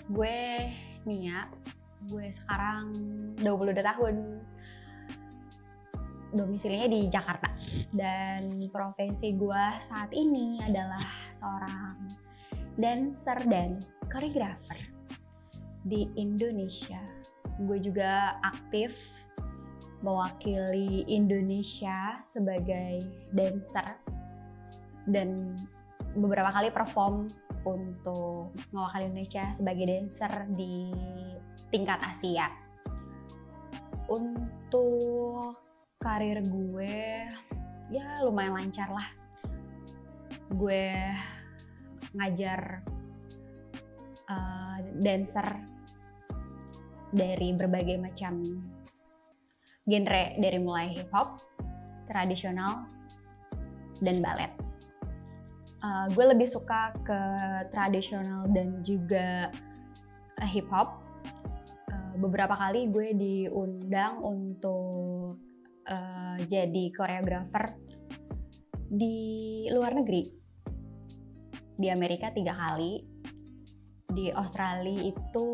Gue Nia, gue sekarang 22 tahun. Domisilinya di Jakarta. Dan profesi gue saat ini adalah seorang dancer dan koreografer di Indonesia. Gue juga aktif mewakili Indonesia sebagai dancer dan beberapa kali perform untuk mewakili Indonesia sebagai dancer di tingkat Asia. Untuk karir gue ya lumayan lancar lah. Gue ngajar dancer dari berbagai macam genre, dari mulai hip hop, tradisional, dan balet. Gue lebih suka ke tradisional dan juga hip hop. Beberapa kali gue diundang untuk jadi koreografer di luar negeri. Di Amerika 3 kali, di Australia itu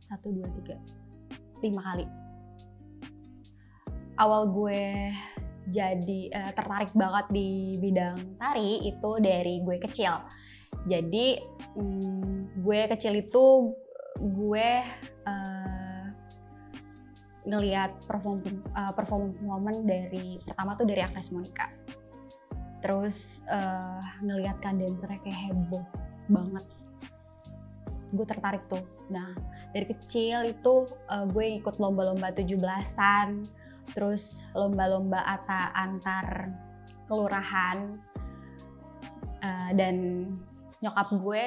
1, 2, 3, 5 kali. Awal gue jadi tertarik banget di bidang tari itu dari gue kecil. Jadi gue kecil itu gue ngelihat performan dari pertama tuh dari Agnes Monica. Terus ngelihat kan dancernya kayak heboh banget. Gue tertarik tuh. Nah, dari kecil itu gue ikut lomba-lomba 17-an, terus lomba-lomba antar kelurahan, dan nyokap gue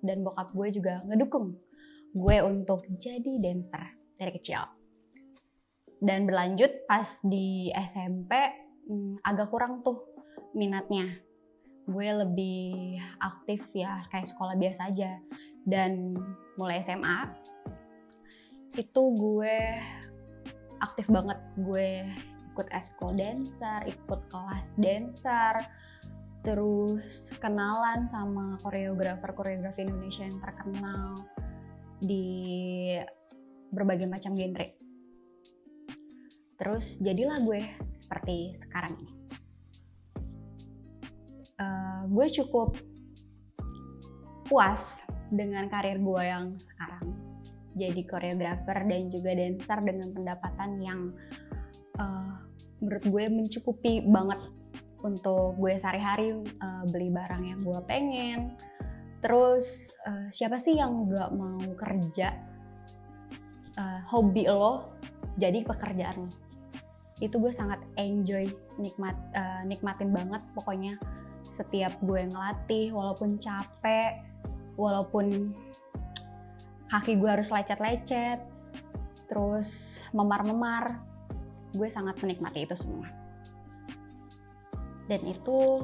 dan bokap gue juga ngedukung gue untuk jadi dancer dari kecil. Dan berlanjut pas di SMP agak kurang tuh minatnya. Gue lebih aktif ya kayak sekolah biasa aja. Dan mulai SMA itu gue aktif banget. Gue ikut eskul dancer, ikut kelas dancer, terus kenalan sama koreografer Indonesia yang terkenal di berbagai macam genre. Terus jadilah gue seperti sekarang ini. Gue cukup puas dengan karir gue yang sekarang. Jadi koreografer dan juga dancer dengan pendapatan yang menurut gue mencukupi banget untuk gue sehari-hari beli barang yang gue pengen. Terus siapa sih yang gak mau kerja hobi lo jadi pekerjaan lo? Itu gue sangat enjoy, nikmatin banget pokoknya setiap gue ngelatih, walaupun capek, walaupun kaki gue harus lecet-lecet, terus memar-memar, gue sangat menikmati itu semua. Dan itu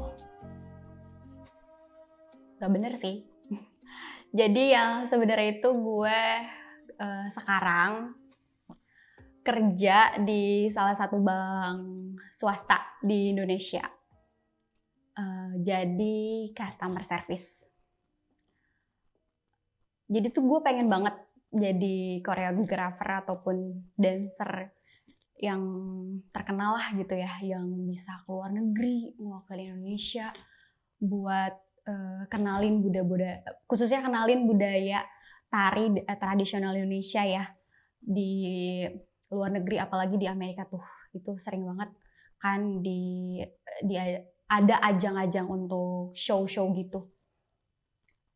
gak bener sih. Jadi yang sebenarnya itu gue sekarang kerja di salah satu bank swasta di Indonesia. Jadi customer service. Jadi tuh gue pengen banget jadi koreografer ataupun dancer yang terkenal lah gitu ya, yang bisa keluar negeri, mewakili Indonesia buat kenalin budaya, khususnya kenalin budaya tari tradisional Indonesia ya di luar negeri, apalagi di Amerika tuh itu sering banget kan di ada ajang-ajang untuk show-show gitu,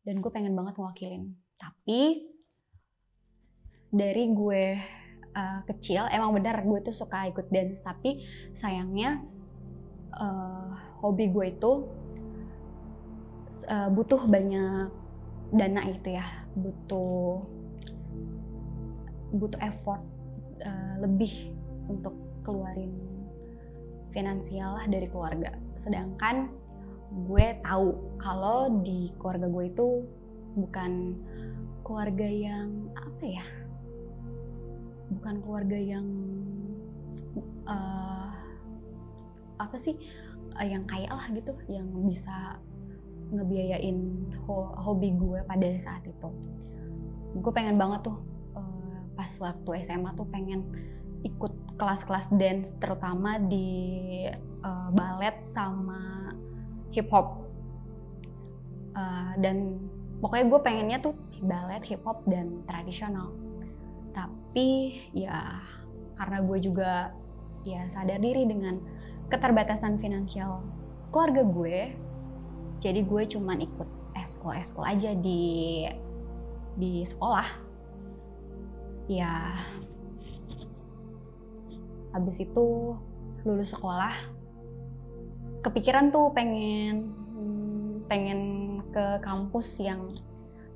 dan gue pengen banget ngewakilin. Tapi dari gue kecil emang benar gue tuh suka ikut dance, tapi sayangnya hobi gue itu butuh banyak dana itu ya, butuh effort lebih untuk keluarin finansial lah dari keluarga. Sedangkan gue tahu kalau di keluarga gue itu bukan keluarga yang bukan keluarga yang yang kaya lah gitu, yang bisa ngebiayain hobi gue pada saat itu. Gue pengen banget tuh pas waktu SMA tuh pengen ikut kelas-kelas dance, terutama di ballet sama hip hop. Dan pokoknya gue pengennya tuh ballet, hip hop, dan tradisional. Tapi ya karena gue juga ya sadar diri dengan keterbatasan finansial keluarga gue, jadi gue cuman ikut eskul aja di sekolah. Ya habis itu lulus sekolah, kepikiran tuh pengen ke kampus yang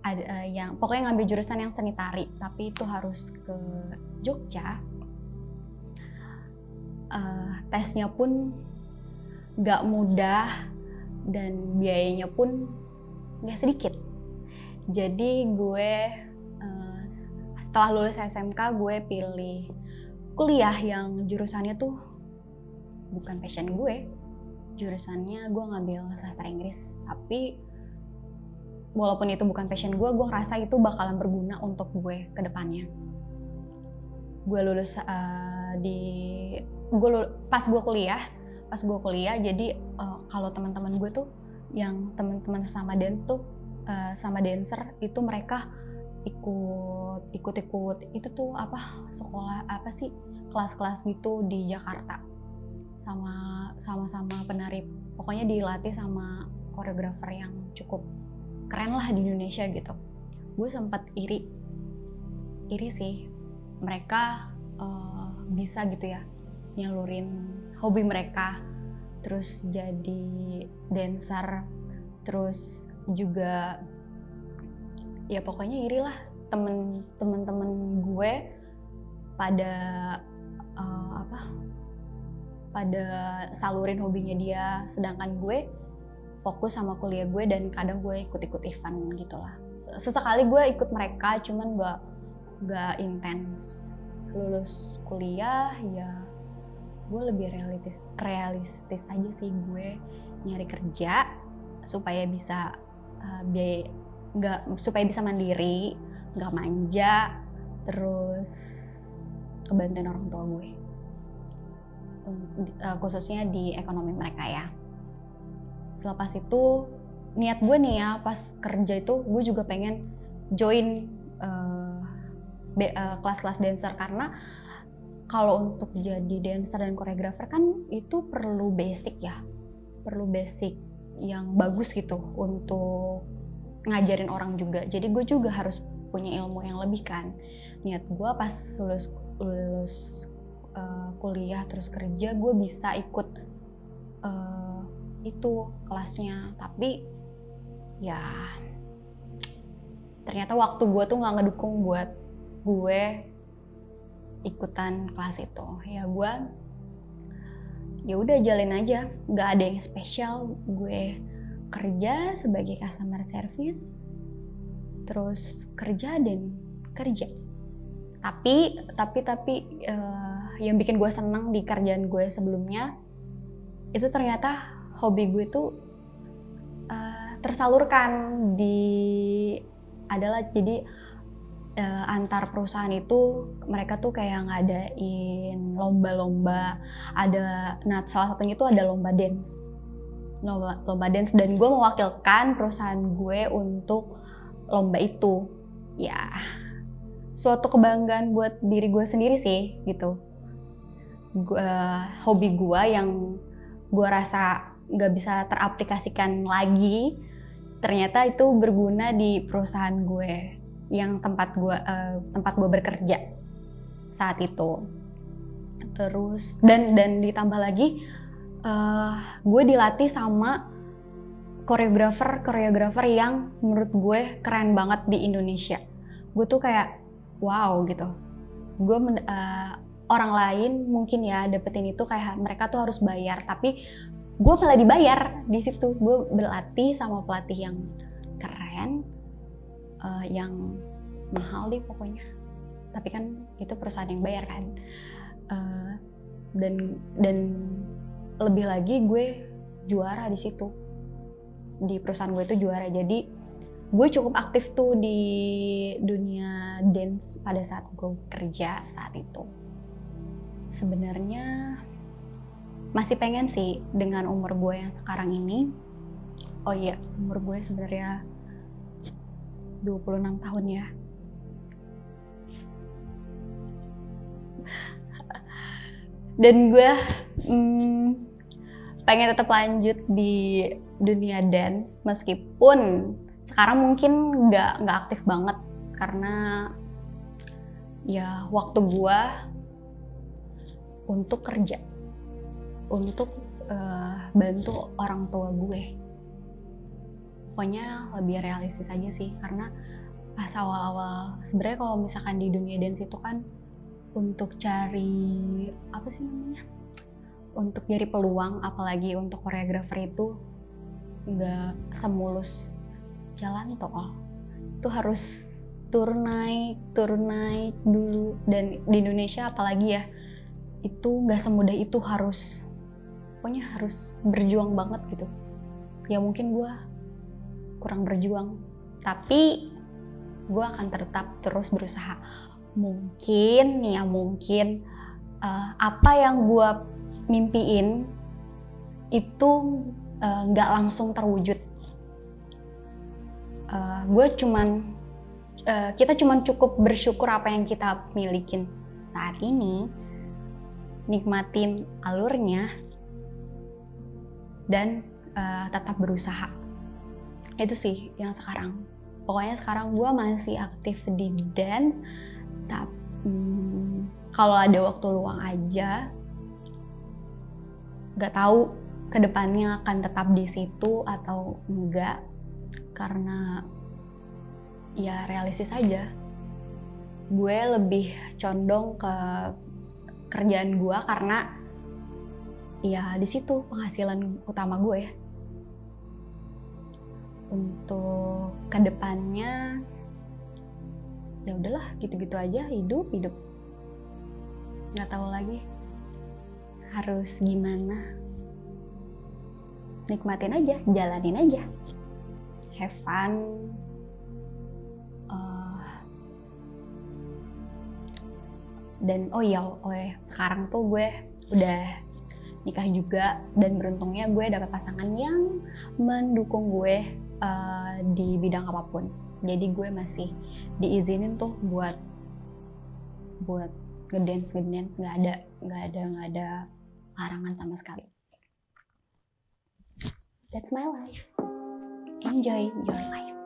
ada yang pokoknya ngambil jurusan yang seni tari, tapi itu harus ke Jogja. Tesnya pun gak mudah dan biayanya pun gak sedikit. Jadi gue setelah lulus SMK gue pilih kuliah yang jurusannya tuh bukan passion gue. Jurusannya gue ngambil sastra Inggris, tapi walaupun itu bukan passion gue ngerasa itu bakalan berguna untuk gue ke depannya. Gue lulus pas gue kuliah, jadi kalau teman-teman gue tuh yang teman-teman sama dance tuh sama dancer itu mereka ikut itu tuh sekolah kelas-kelas gitu di Jakarta sama penari, pokoknya dilatih sama koreografer yang cukup keren lah di Indonesia gitu. Gue sempat iri sih mereka bisa gitu ya nyalurin hobi mereka terus jadi dancer, terus juga ya pokoknya iri lah temen-temen gue pada pada salurin hobinya dia, sedangkan gue fokus sama kuliah gue dan kadang gue ikut event gitulah. Sesekali gue ikut mereka, cuman gak intens. Lulus kuliah ya gue lebih realistis aja sih, gue nyari kerja supaya bisa supaya bisa mandiri, nggak manja, terus kebantuin orang tua gue, khususnya di ekonomi mereka ya. Selepas itu niat gue nih ya, pas kerja itu gue juga pengen join kelas-kelas dancer, karena kalau untuk jadi dancer dan koreografer kan itu perlu basic yang bagus gitu untuk ngajarin orang juga. Jadi gue juga harus punya ilmu yang lebih kan. Niat gue pas lulus kuliah terus kerja gue bisa ikut itu kelasnya, tapi ya ternyata waktu gue tuh nggak ngedukung buat gue ikutan kelas itu. Ya gue ya udah jalin aja, nggak ada yang spesial. Gue kerja sebagai customer service, terus kerja. Tapi yang bikin gue senang di kerjaan gue sebelumnya itu ternyata hobi gue tuh tersalurkan jadi antar perusahaan itu mereka tuh kayak ngadain lomba-lomba. Salah satunya itu ada lomba dance, dan gue mewakilkan perusahaan gue untuk lomba itu. Ya suatu kebanggaan buat diri gue sendiri sih gitu. Hobi gue yang gue rasa nggak bisa teraplikasikan lagi, ternyata itu berguna di perusahaan gue yang tempat gue bekerja saat itu. Terus dan ditambah lagi gue dilatih sama koreografer yang menurut gue keren banget di Indonesia. Gue tuh kayak wow gitu. Orang lain mungkin ya dapetin itu kayak mereka tuh harus bayar, tapi gue malah dibayar di situ. Gue berlatih sama pelatih yang keren, yang mahal deh pokoknya. Tapi kan itu perusahaan yang bayar kan. Dan lebih lagi gue juara di situ. di perusahaan gue itu juara. Jadi gue cukup aktif tuh di dunia dance pada saat gue kerja saat itu. Sebenarnya masih pengen sih dengan umur gue yang sekarang ini. Oh iya, umur gue sebenarnya 26 tahun ya. Dan gue pengen tetap lanjut di dunia dance meskipun sekarang mungkin nggak aktif banget karena ya waktu gue untuk kerja, untuk bantu orang tua gue. Pokoknya lebih realistis aja sih, karena pas awal-awal sebenarnya kalau misalkan di dunia dance itu kan untuk cari apa sih namanya? Untuk cari peluang, apalagi untuk koreografer itu nggak semulus jalan tol. Itu harus turun naik dulu, dan di Indonesia apalagi ya, itu nggak semudah itu, pokoknya harus berjuang banget gitu. Ya mungkin gue kurang berjuang, tapi gue akan tetap terus berusaha. Mungkin apa yang gue mimpiin itu nggak langsung terwujud. Kita cuman cukup bersyukur apa yang kita milikin saat ini, nikmatin alurnya, dan tetap berusaha. Itu sih yang sekarang. Pokoknya sekarang gue masih aktif di dance, tapi kalau ada waktu luang aja. Gak tahu kedepannya akan tetap di situ atau enggak, karena ya realistis aja. Gue lebih condong ke kerjaan gue karena ya di situ penghasilan utama gue ya. Untuk kedepannya ya udahlah, gitu-gitu aja, hidup. Nggak tahu lagi harus gimana. Nikmatin aja, jalanin aja, have fun. Dan sekarang tuh gue udah nikah juga, dan beruntungnya gue dapat pasangan yang mendukung gue di bidang apapun. Jadi gue masih diizinin tuh buat ngedance, nggak ada larangan sama sekali. That's my life. Enjoy your life.